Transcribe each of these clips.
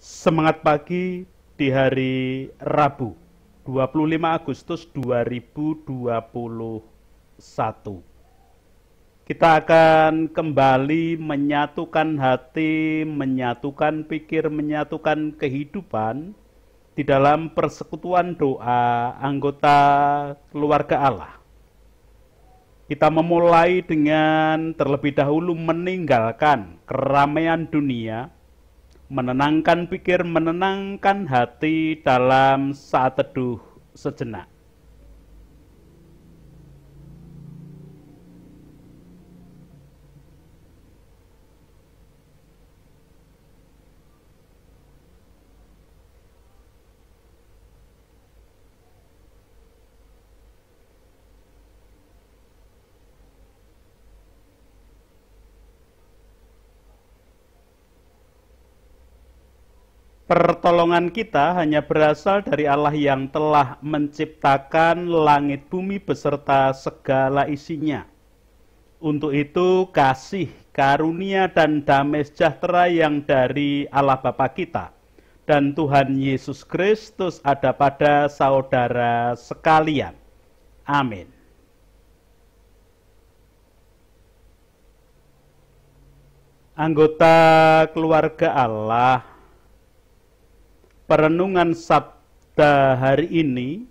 Semangat pagi di hari Rabu, 25 Agustus 2021. Kita akan kembali menyatukan hati, menyatukan pikir, menyatukan kehidupan di dalam persekutuan doa anggota keluarga Allah. Kita memulai dengan terlebih dahulu meninggalkan keramaian dunia, menenangkan pikir, menenangkan hati dalam saat teduh sejenak. Pertolongan kita hanya berasal dari Allah yang telah menciptakan langit bumi beserta segala isinya. Untuk itu kasih, karunia, dan damai sejahtera yang dari Allah Bapa kita dan Tuhan Yesus Kristus ada pada saudara sekalian. Amin. Anggota keluarga Allah, perenungan Sabda hari ini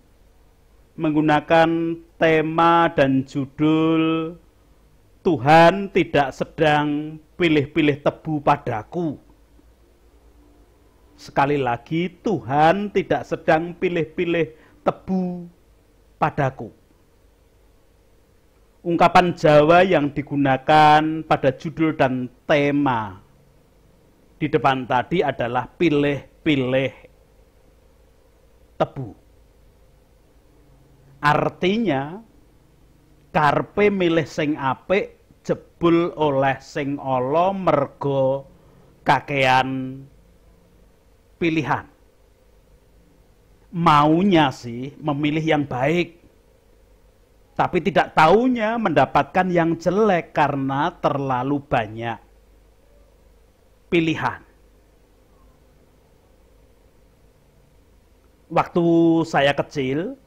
menggunakan tema dan judul Tuhan tidak sedang pilih-pilih tebu padaku. Sekali lagi, Tuhan tidak sedang pilih-pilih tebu padaku. Ungkapan Jawa yang digunakan pada judul dan tema di depan tadi adalah pilih-pilih tebu. Artinya, karpe milih sing apik, jebul oleh sing ala mergo kakean pilihan. Maunya sih memilih yang baik, tapi tidak taunya mendapatkan yang jelek karena terlalu banyak pilihan. Waktu saya kecil,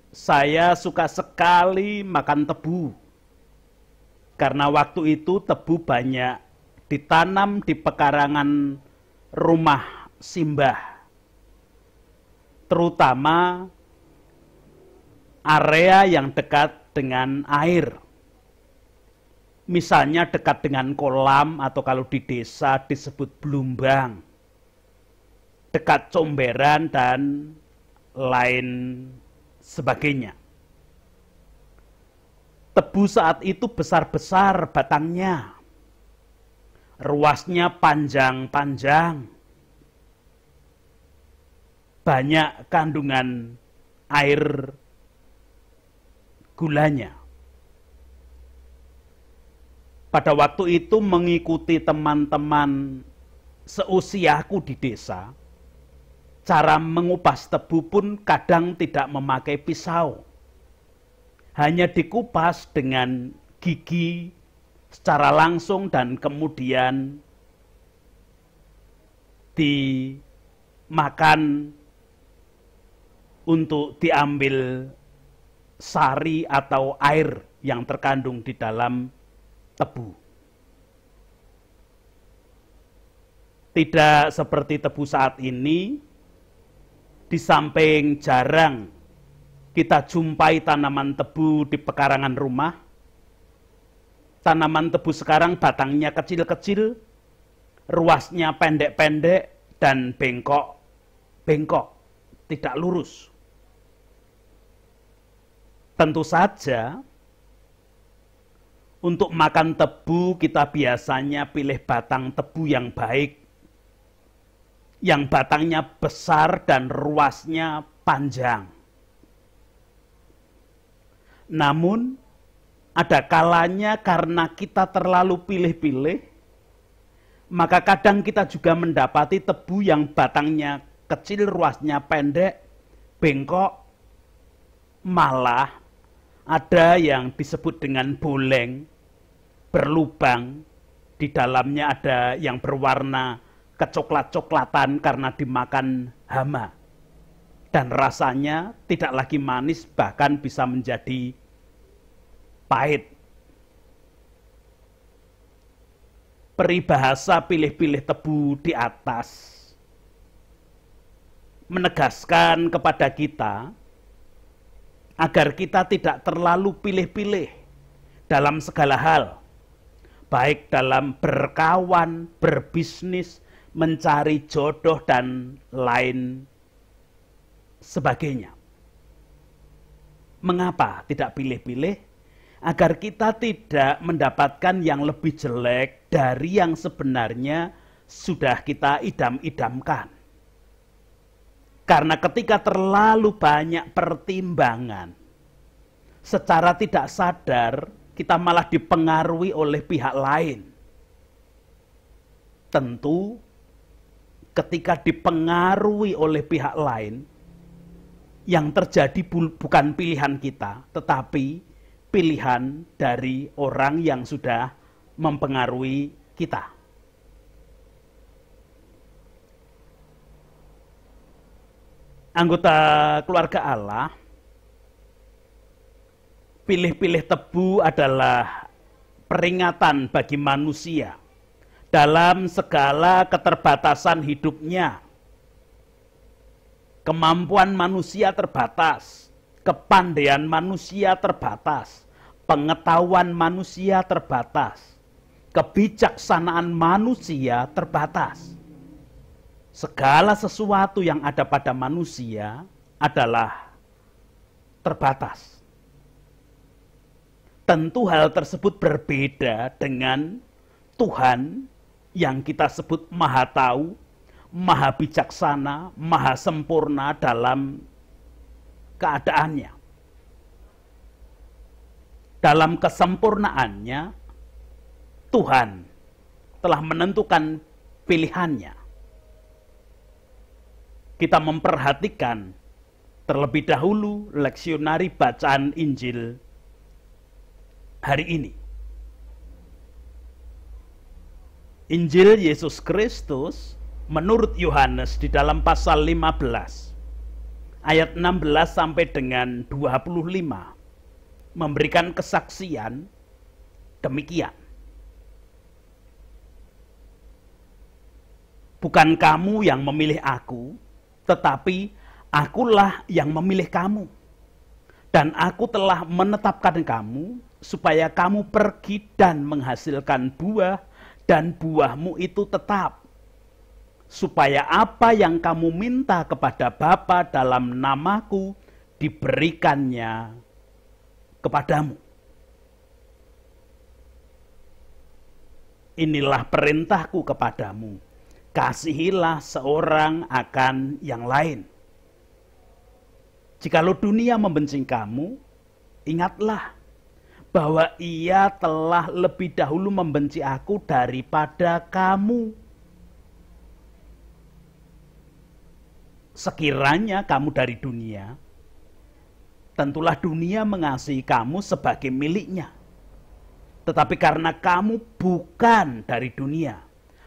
saya suka sekali makan tebu. Karena waktu itu tebu banyak ditanam di pekarangan rumah simbah. Terutama area yang dekat dengan air. Misalnya dekat dengan kolam atau kalau di desa disebut blumbang. Dekat comberan dan lain sebagainya. Tebu saat itu besar-besar batangnya. Ruasnya panjang-panjang. Banyak kandungan air gulanya. Pada waktu itu mengikuti teman-teman seusiaku di desa, cara mengupas tebu pun kadang tidak memakai pisau. Hanya dikupas dengan gigi secara langsung dan kemudian dimakan untuk diambil sari atau air yang terkandung di dalam tebu. Tidak seperti tebu saat ini, di samping jarang kita jumpai tanaman tebu di pekarangan rumah. Tanaman tebu sekarang batangnya kecil-kecil, ruasnya pendek-pendek dan bengkok, tidak lurus. Tentu saja, untuk makan tebu kita biasanya pilih batang tebu yang baik, yang batangnya besar dan ruasnya panjang. Namun, ada kalanya karena kita terlalu pilih-pilih, maka kadang kita juga mendapati tebu yang batangnya kecil, ruasnya pendek, bengkok, malah ada yang disebut dengan boleng, berlubang, di dalamnya ada yang berwarna kecoklat-coklatan karena dimakan hama. Dan rasanya tidak lagi manis, bahkan bisa menjadi pahit. Peribahasa pilih-pilih tebu di atas menegaskan kepada kita agar kita tidak terlalu pilih-pilih dalam segala hal, baik dalam berkawan, berbisnis, mencari jodoh, dan lain sebagainya. Mengapa tidak pilih-pilih? Agar kita tidak mendapatkan yang lebih jelek dari yang sebenarnya sudah kita idam-idamkan. Karena ketika terlalu banyak pertimbangan, secara tidak sadar kita malah dipengaruhi oleh pihak lain. Tentu ketika dipengaruhi oleh pihak lain, yang terjadi bukan pilihan kita, tetapi pilihan dari orang yang sudah mempengaruhi kita. Anggota keluarga Allah, pilih-pilih tebu adalah peringatan bagi manusia dalam segala keterbatasan hidupnya. Kemampuan manusia terbatas, kepandaian manusia terbatas, pengetahuan manusia terbatas, kebijaksanaan manusia terbatas. Segala sesuatu yang ada pada manusia adalah terbatas. Tentu hal tersebut berbeda dengan Tuhan yang kita sebut Maha Tahu, Maha Bijaksana, Maha Sempurna dalam keadaannya. Dalam kesempurnaannya, Tuhan telah menentukan pilihannya. Kita memperhatikan terlebih dahulu leksionari bacaan Injil hari ini. Injil Yesus Kristus menurut Yohanes di dalam pasal 15 ayat 16 sampai dengan 25 memberikan kesaksian demikian. Bukan kamu yang memilih aku, tetapi akulah yang memilih kamu. Dan aku telah menetapkan kamu supaya kamu pergi dan menghasilkan buah, dan buahmu itu tetap. Supaya apa yang kamu minta kepada Bapa dalam namaku diberikannya kepadamu. Inilah perintahku kepadamu. Kasihilah seorang akan yang lain. Jikalau dunia membenci kamu, ingatlah bahwa ia telah lebih dahulu membenci aku daripada kamu. Sekiranya kamu dari dunia, tentulah dunia mengasihi kamu sebagai miliknya. Tetapi karena kamu bukan dari dunia,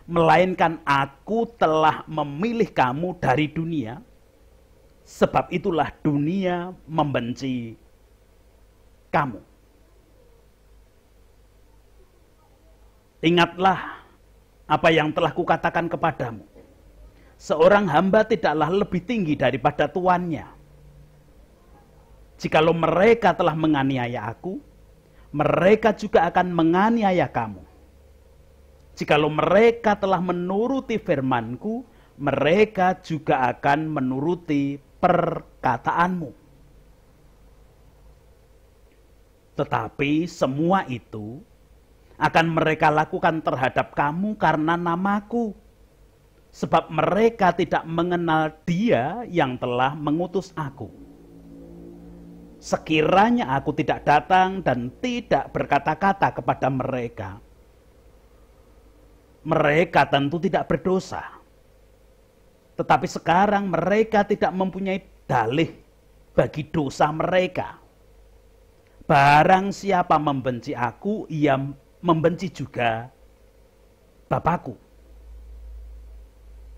melainkan aku telah memilih kamu dari dunia, sebab itulah dunia membenci kamu. Ingatlah apa yang telah kukatakan kepadamu. Seorang hamba tidaklah lebih tinggi daripada tuannya. Jikalau mereka telah menganiaya aku, mereka juga akan menganiaya kamu. Jikalau mereka telah menuruti firman-Ku, mereka juga akan menuruti perkataanmu. Tetapi semua itu akan mereka lakukan terhadap kamu karena namaku. Sebab mereka tidak mengenal Dia yang telah mengutus aku. Sekiranya aku tidak datang dan tidak berkata-kata kepada mereka, mereka tentu tidak berdosa. Tetapi sekarang mereka tidak mempunyai dalih bagi dosa mereka. Barang siapa membenci aku, ia membenci juga Bapakku.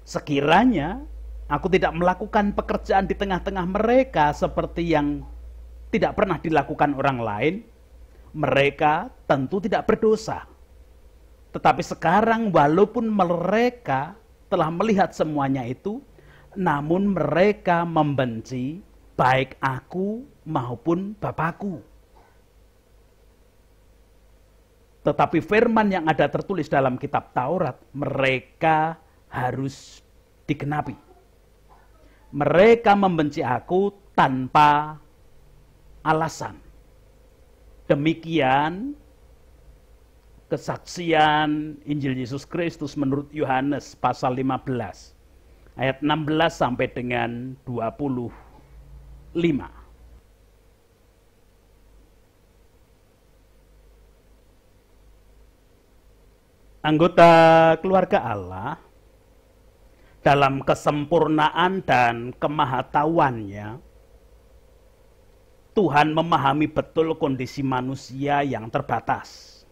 Sekiranya aku tidak melakukan pekerjaan di tengah-tengah mereka seperti yang tidak pernah dilakukan orang lain, mereka tentu tidak berdosa. Tetapi sekarang walaupun mereka telah melihat semuanya itu, namun mereka membenci baik aku maupun Bapakku. Tetapi firman yang ada tertulis dalam kitab Taurat, mereka harus digenapi. Mereka membenci aku tanpa alasan. Demikian kesaksian Injil Yesus Kristus menurut Yohanes pasal 15 ayat 16 sampai dengan 25. Anggota keluarga Allah dalam kesempurnaan dan kemahatauannya, Tuhan memahami betul kondisi manusia yang terbatas,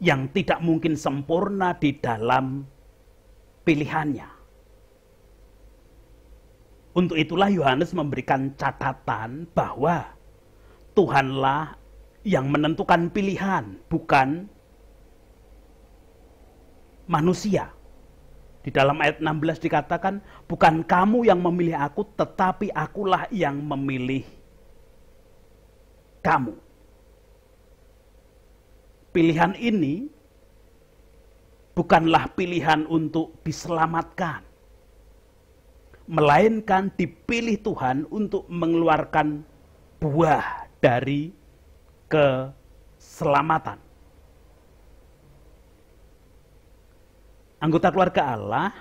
yang tidak mungkin sempurna di dalam pilihannya. Untuk itulah Yohanes memberikan catatan bahwa Tuhanlah yang menentukan pilihan, bukan manusia. Di dalam ayat 16 dikatakan, bukan kamu yang memilih aku, tetapi akulah yang memilih kamu. Pilihan ini bukanlah pilihan untuk diselamatkan, melainkan dipilih Tuhan untuk mengeluarkan buah dari keselamatan. Anggota keluarga Allah,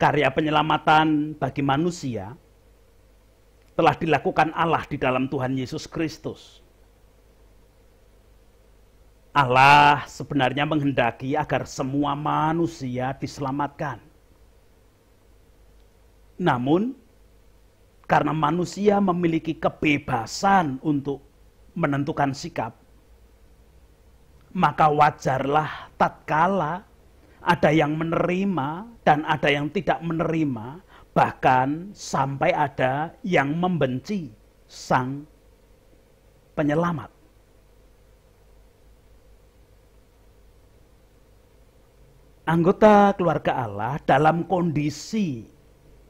karya penyelamatan bagi manusia telah dilakukan Allah di dalam Tuhan Yesus Kristus. Allah sebenarnya menghendaki agar semua manusia diselamatkan. Namun, karena manusia memiliki kebebasan untuk menentukan sikap, maka wajarlah tatkala ada yang menerima dan ada yang tidak menerima, bahkan sampai ada yang membenci Sang Penyelamat. Anggota keluarga Allah dalam kondisi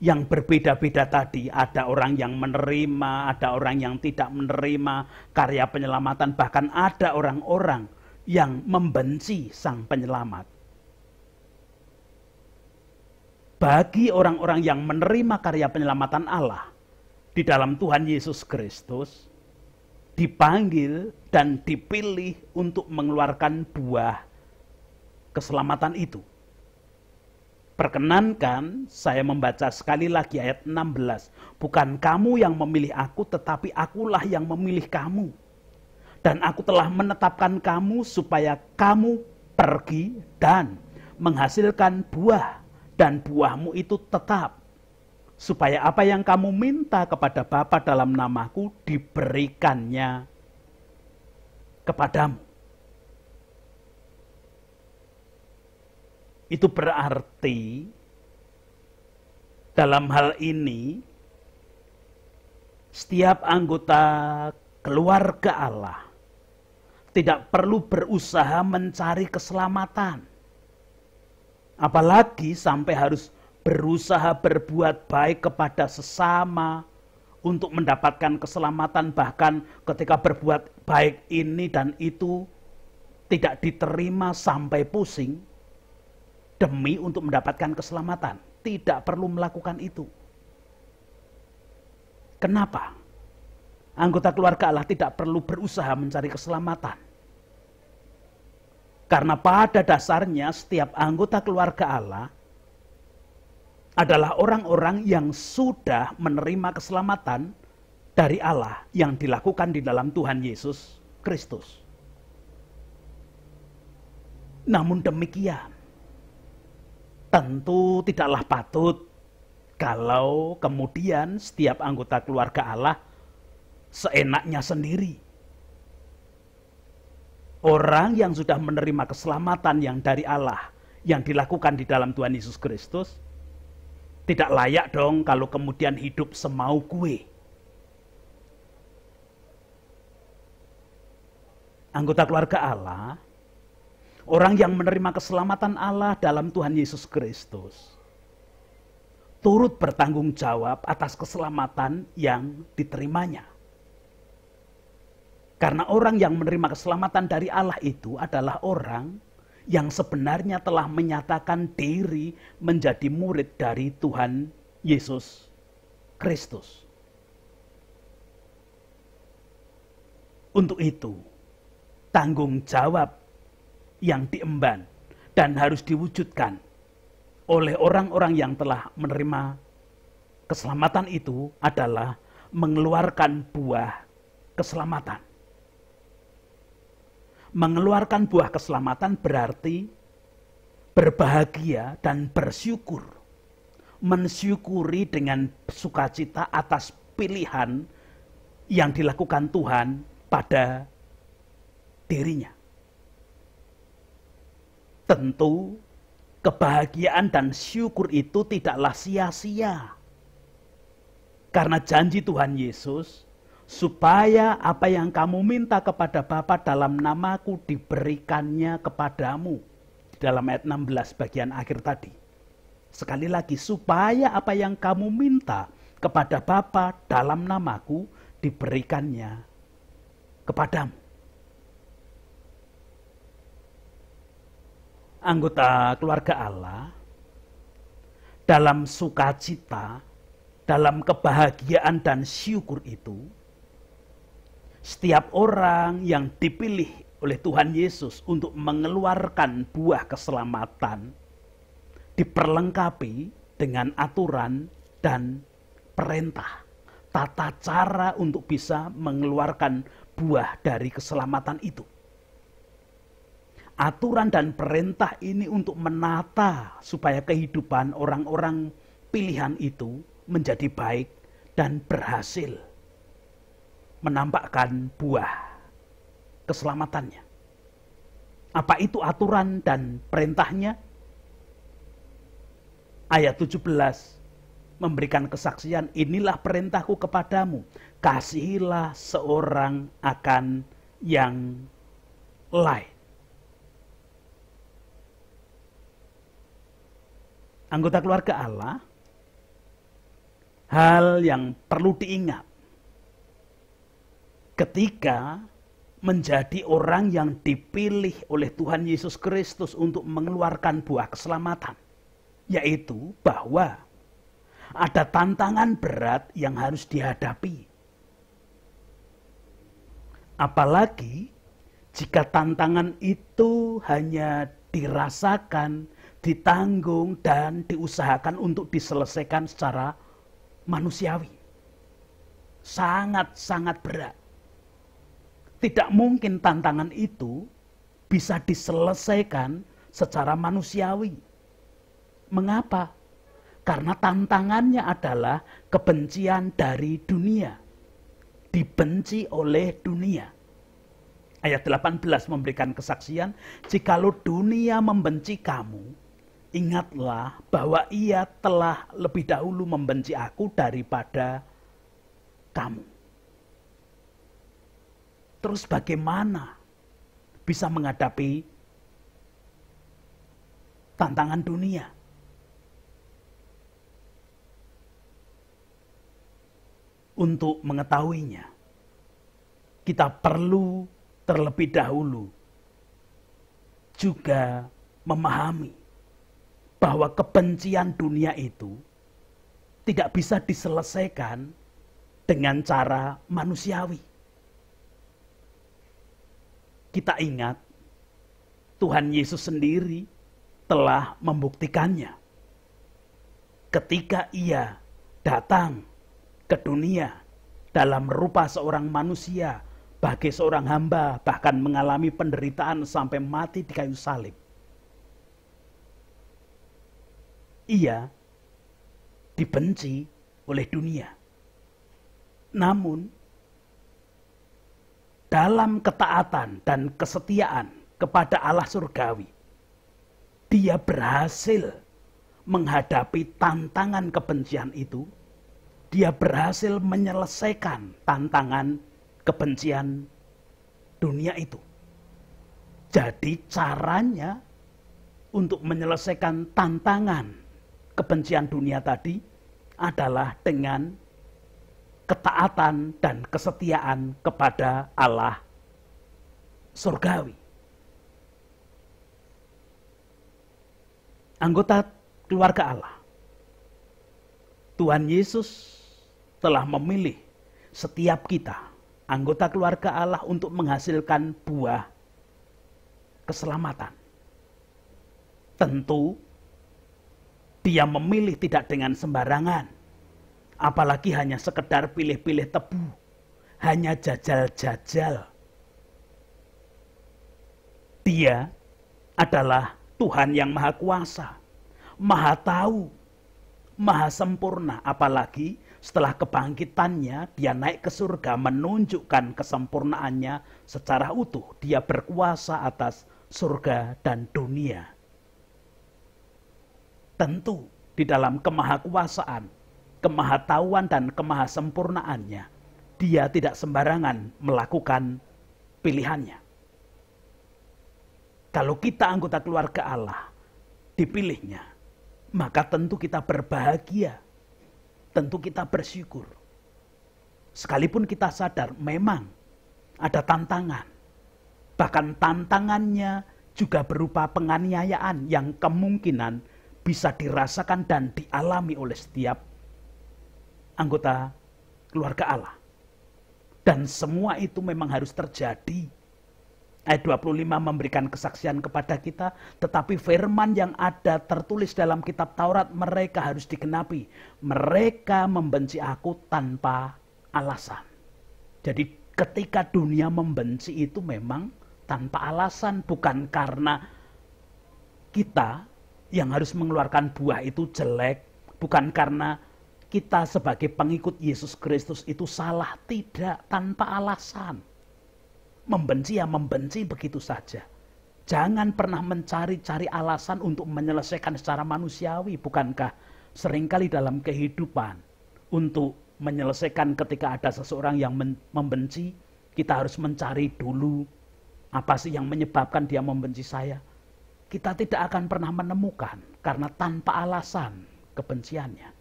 yang berbeda-beda tadi, ada orang yang menerima, ada orang yang tidak menerima karya penyelamatan, bahkan ada orang-orang yang membenci Sang Penyelamat. Bagi orang-orang yang menerima karya penyelamatan Allah di dalam Tuhan Yesus Kristus, dipanggil dan dipilih untuk mengeluarkan buah keselamatan itu. Perkenankan saya membaca sekali lagi ayat 16. Bukan kamu yang memilih aku, tetapi akulah yang memilih kamu. Dan aku telah menetapkan kamu supaya kamu pergi dan menghasilkan buah, dan buahmu itu tetap, supaya apa yang kamu minta kepada Bapa dalam namaku diberikannya kepadamu. Itu berarti dalam hal ini setiap anggota keluarga Allah tidak perlu berusaha mencari keselamatan. Apalagi sampai harus berusaha berbuat baik kepada sesama untuk mendapatkan keselamatan. Bahkan ketika berbuat baik ini dan itu tidak diterima sampai pusing demi untuk mendapatkan keselamatan. Tidak perlu melakukan itu. Kenapa? Anggota keluarga Allah tidak perlu berusaha mencari keselamatan. Karena pada dasarnya setiap anggota keluarga Allah adalah orang-orang yang sudah menerima keselamatan dari Allah yang dilakukan di dalam Tuhan Yesus Kristus. Namun demikian, tentu tidaklah patut kalau kemudian setiap anggota keluarga Allah seenaknya sendiri. Orang yang sudah menerima keselamatan yang dari Allah, yang dilakukan di dalam Tuhan Yesus Kristus, tidak layak dong kalau kemudian hidup semau gue. Anggota keluarga Allah, orang yang menerima keselamatan Allah dalam Tuhan Yesus Kristus, turut bertanggung jawab atas keselamatan yang diterimanya. Karena orang yang menerima keselamatan dari Allah itu adalah orang yang sebenarnya telah menyatakan diri menjadi murid dari Tuhan Yesus Kristus. Untuk itu, tanggung jawab yang diemban dan harus diwujudkan oleh orang-orang yang telah menerima keselamatan itu adalah mengeluarkan buah keselamatan. Mengeluarkan buah keselamatan berarti berbahagia dan bersyukur. Mensyukuri dengan sukacita atas pilihan yang dilakukan Tuhan pada dirinya. Tentu kebahagiaan dan syukur itu tidaklah sia-sia. Karena janji Tuhan Yesus, supaya apa yang kamu minta kepada Bapa dalam namaku diberikannya kepadamu. Dalam ayat 16 bagian akhir tadi. Sekali lagi, supaya apa yang kamu minta kepada Bapa dalam namaku diberikannya kepadamu. Anggota keluarga Allah, dalam sukacita, dalam kebahagiaan dan syukur itu, setiap orang yang dipilih oleh Tuhan Yesus untuk mengeluarkan buah keselamatan diperlengkapi dengan aturan dan perintah, tata cara untuk bisa mengeluarkan buah dari keselamatan itu. Aturan dan perintah ini untuk menata supaya kehidupan orang-orang pilihan itu menjadi baik dan berhasil menampakkan buah keselamatannya. Apa itu aturan dan perintahnya? Ayat 17 memberikan kesaksian, inilah perintahku kepadamu, kasihilah seorang akan yang lain. Anggota keluarga Allah, hal yang perlu diingat ketika menjadi orang yang dipilih oleh Tuhan Yesus Kristus untuk mengeluarkan buah keselamatan, yaitu bahwa ada tantangan berat yang harus dihadapi. Apalagi jika tantangan itu hanya dirasakan, ditanggung, dan diusahakan untuk diselesaikan secara manusiawi. Sangat-sangat berat. Tidak mungkin tantangan itu bisa diselesaikan secara manusiawi. Mengapa? Karena tantangannya adalah kebencian dari dunia. Dibenci oleh dunia. Ayat 18 memberikan kesaksian, jikalau dunia membenci kamu, ingatlah bahwa ia telah lebih dahulu membenci aku daripada kamu. Terus bagaimana bisa menghadapi tantangan dunia? Untuk mengetahuinya, kita perlu terlebih dahulu juga memahami bahwa kebencian dunia itu tidak bisa diselesaikan dengan cara manusiawi. Kita ingat, Tuhan Yesus sendiri telah membuktikannya. Ketika ia datang ke dunia dalam rupa seorang manusia, sebagai seorang hamba, bahkan mengalami penderitaan sampai mati di kayu salib. Ia dibenci oleh dunia. Namun, dalam ketaatan dan kesetiaan kepada Allah surgawi, dia berhasil menghadapi tantangan kebencian itu, dia berhasil menyelesaikan tantangan kebencian dunia itu. Jadi caranya untuk menyelesaikan tantangan kebencian dunia tadi adalah dengan ketaatan dan kesetiaan kepada Allah surgawi. Anggota keluarga Allah, Tuhan Yesus telah memilih setiap kita, anggota keluarga Allah, untuk menghasilkan buah keselamatan. Tentu dia memilih tidak dengan sembarangan, apalagi hanya sekedar pilih-pilih tebu, hanya jajal-jajal. Dia adalah Tuhan yang Maha Kuasa, Maha Tahu, Maha Sempurna, apalagi setelah kebangkitannya dia naik ke surga menunjukkan kesempurnaannya secara utuh. Dia berkuasa atas surga dan dunia. Tentu di dalam kemahakuasaan, kemahatauan dan kemahasempurnaannya, dia tidak sembarangan melakukan pilihannya. Kalau kita anggota keluarga Allah dipilihnya, maka tentu kita berbahagia, tentu kita bersyukur. Sekalipun kita sadar memang ada tantangan, bahkan tantangannya juga berupa penganiayaan yang kemungkinan bisa dirasakan dan dialami oleh setiap anggota keluarga Allah. Dan semua itu memang harus terjadi. Ayat 25 memberikan kesaksian kepada kita, tetapi firman yang ada tertulis dalam kitab Taurat mereka harus digenapi. Mereka membenci aku tanpa alasan. Jadi ketika dunia membenci itu memang tanpa alasan, bukan karena kita yang harus mengeluarkan buah itu jelek, bukan karena kita sebagai pengikut Yesus Kristus itu salah, tidak, tanpa alasan. Membenci ya membenci begitu saja. Jangan pernah mencari-cari alasan untuk menyelesaikan secara manusiawi. Bukankah seringkali dalam kehidupan untuk menyelesaikan ketika ada seseorang yang membenci, kita harus mencari dulu apa sih yang menyebabkan dia membenci saya. Kita tidak akan pernah menemukan karena tanpa alasan kebenciannya.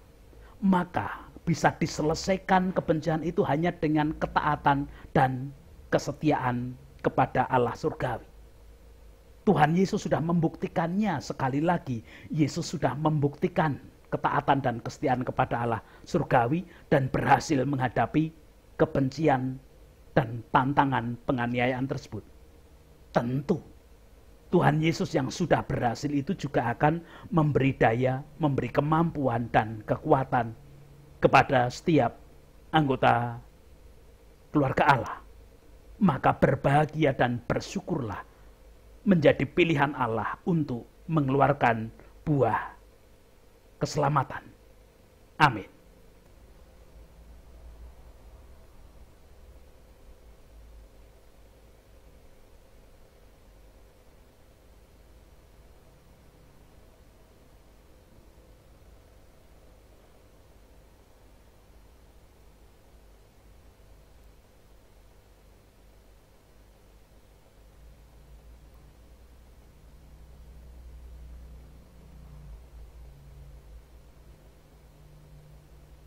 Maka bisa diselesaikan kebencian itu hanya dengan ketaatan dan kesetiaan kepada Allah surgawi. Tuhan Yesus sudah membuktikannya. Sekali lagi, Yesus sudah membuktikan ketaatan dan kesetiaan kepada Allah surgawi dan berhasil menghadapi kebencian dan tantangan penganiayaan tersebut. Tentu Tuhan Yesus yang sudah berhasil itu juga akan memberi daya, memberi kemampuan dan kekuatan kepada setiap anggota keluarga Allah. Maka berbahagia dan bersyukurlah menjadi pilihan Allah untuk mengeluarkan buah keselamatan. Amin.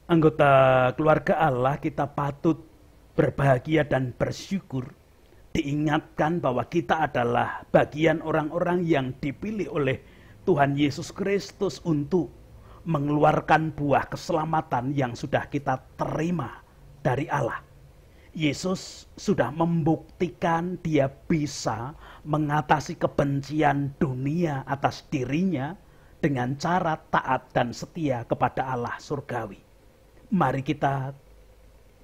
Anggota keluarga Allah, kita patut berbahagia dan bersyukur diingatkan bahwa kita adalah bagian orang-orang yang dipilih oleh Tuhan Yesus Kristus untuk mengeluarkan buah keselamatan yang sudah kita terima dari Allah. Yesus sudah membuktikan dia bisa mengatasi kebencian dunia atas dirinya dengan cara taat dan setia kepada Allah surgawi. Mari kita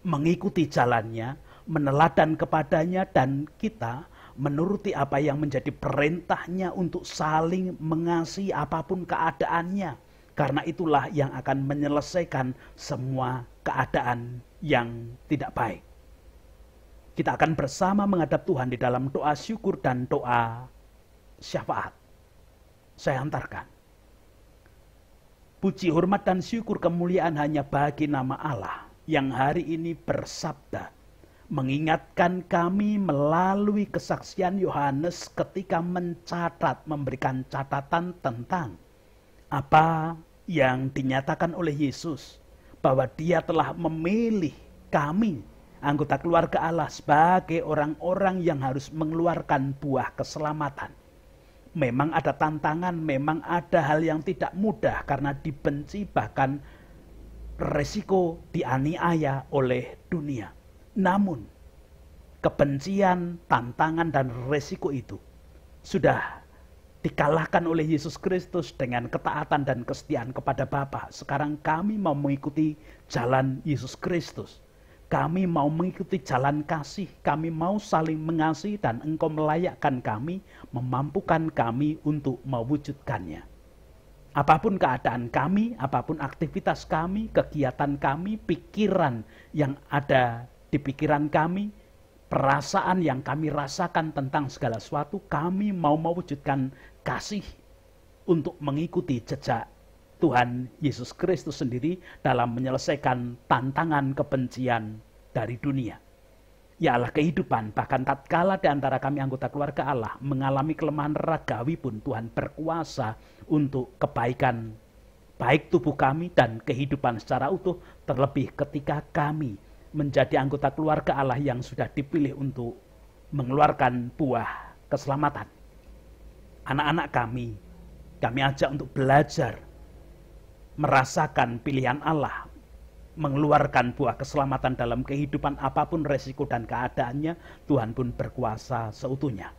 mengikuti jalannya, meneladan kepadanya, dan kita menuruti apa yang menjadi perintahnya untuk saling mengasihi apapun keadaannya. Karena itulah yang akan menyelesaikan semua keadaan yang tidak baik. Kita akan bersama menghadap Tuhan di dalam doa syukur dan doa syafaat. saya antarkan. Puji, hormat, dan syukur kemuliaan hanya bagi nama Allah yang hari ini bersabda, mengingatkan kami melalui kesaksian Yohanes ketika mencatat, memberikan catatan tentang apa yang dinyatakan oleh Yesus, bahwa Dia telah memilih kami, anggota keluarga Allah, sebagai orang-orang yang harus mengeluarkan buah keselamatan. Memang ada tantangan, memang ada hal yang tidak mudah karena dibenci, bahkan resiko dianiaya oleh dunia. Namun, kebencian, tantangan, dan resiko itu sudah dikalahkan oleh Yesus Kristus dengan ketaatan dan kesetiaan kepada Bapa. Sekarang kami mau mengikuti jalan Yesus Kristus. Kami mau mengikuti jalan kasih, kami mau saling mengasihi, dan Engkau melayakkan kami, memampukan kami untuk mewujudkannya. Apapun keadaan kami, apapun aktivitas kami, kegiatan kami, pikiran yang ada di pikiran kami, perasaan yang kami rasakan tentang segala sesuatu, kami mau mewujudkan kasih untuk mengikuti jejak Tuhan Yesus Kristus sendiri dalam menyelesaikan tantangan kebencian dari dunia. Ya Allah, kehidupan, bahkan tatkala di antara kami anggota keluarga Allah mengalami kelemahan ragawi pun, Tuhan berkuasa untuk kebaikan baik tubuh kami dan kehidupan secara utuh, terlebih ketika kami menjadi anggota keluarga Allah yang sudah dipilih untuk mengeluarkan buah keselamatan. Anak-anak kami ajak untuk belajar merasakan pilihan Allah, mengeluarkan buah keselamatan dalam kehidupan apapun resiko dan keadaannya. Tuhan pun berkuasa seutuhnya.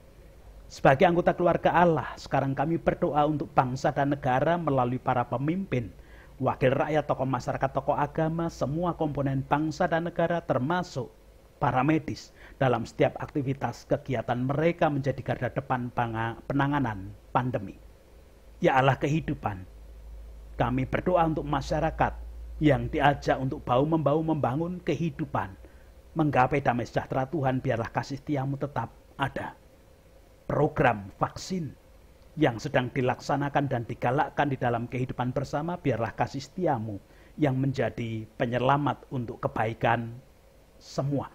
Sebagai anggota keluarga Allah, sekarang kami berdoa untuk bangsa dan negara melalui para pemimpin, wakil rakyat, tokoh masyarakat, tokoh agama, semua komponen bangsa dan negara, termasuk para medis dalam setiap aktivitas kegiatan mereka menjadi garda depan penanganan pandemi. Ya Allah kehidupan, kami berdoa untuk masyarakat yang diajak untuk bahu-membahu membangun kehidupan, menggapai damai sejahtera Tuhan. Biarlah kasih setiamu tetap ada. Program vaksin yang sedang dilaksanakan dan digalakkan di dalam kehidupan bersama, biarlah kasih setiamu yang menjadi penyelamat untuk kebaikan semua.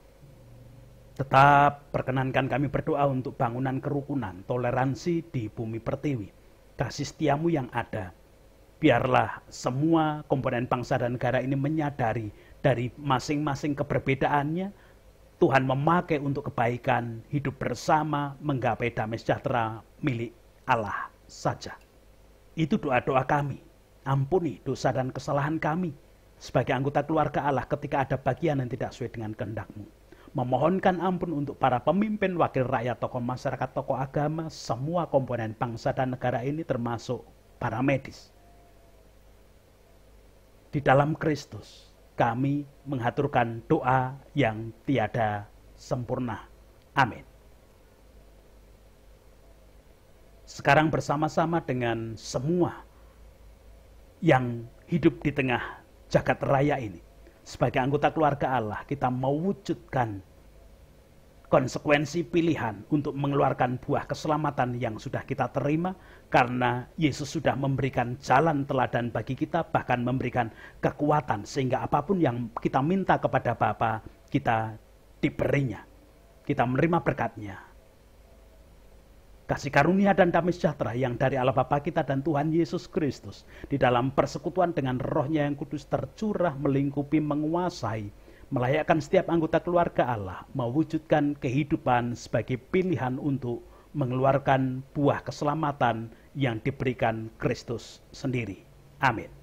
Tetap perkenankan kami berdoa untuk bangunan kerukunan, toleransi di bumi pertiwi. Kasih setiamu yang ada, biarlah semua komponen bangsa dan negara ini menyadari dari masing-masing keberbedaannya, Tuhan memakai untuk kebaikan, hidup bersama, menggapai damai sejahtera milik Allah saja. Itu doa-doa kami. Ampuni dosa dan kesalahan kami sebagai anggota keluarga Allah ketika ada bagian yang tidak sesuai dengan kehendak-Mu. Memohonkan ampun untuk para pemimpin, wakil rakyat, tokoh masyarakat, tokoh agama, semua komponen bangsa dan negara ini, termasuk para medis. Di dalam Kristus kami mengaturkan doa yang tiada sempurna. Amin. Sekarang bersama-sama dengan semua yang hidup di tengah jagat raya ini, sebagai anggota keluarga Allah, kita mewujudkan konsekuensi pilihan untuk mengeluarkan buah keselamatan yang sudah kita terima, karena Yesus sudah memberikan jalan teladan bagi kita, bahkan memberikan kekuatan sehingga apapun yang kita minta kepada Bapa, kita diberinya, kita menerima berkatnya. Kasih karunia dan damai sejahtera yang dari Allah Bapa kita dan Tuhan Yesus Kristus di dalam persekutuan dengan Roh-Nya yang kudus tercurah, melingkupi, menguasai, melayakkan setiap anggota keluarga Allah mewujudkan kehidupan sebagai pilihan untuk mengeluarkan buah keselamatan yang diberikan Kristus sendiri. Amin.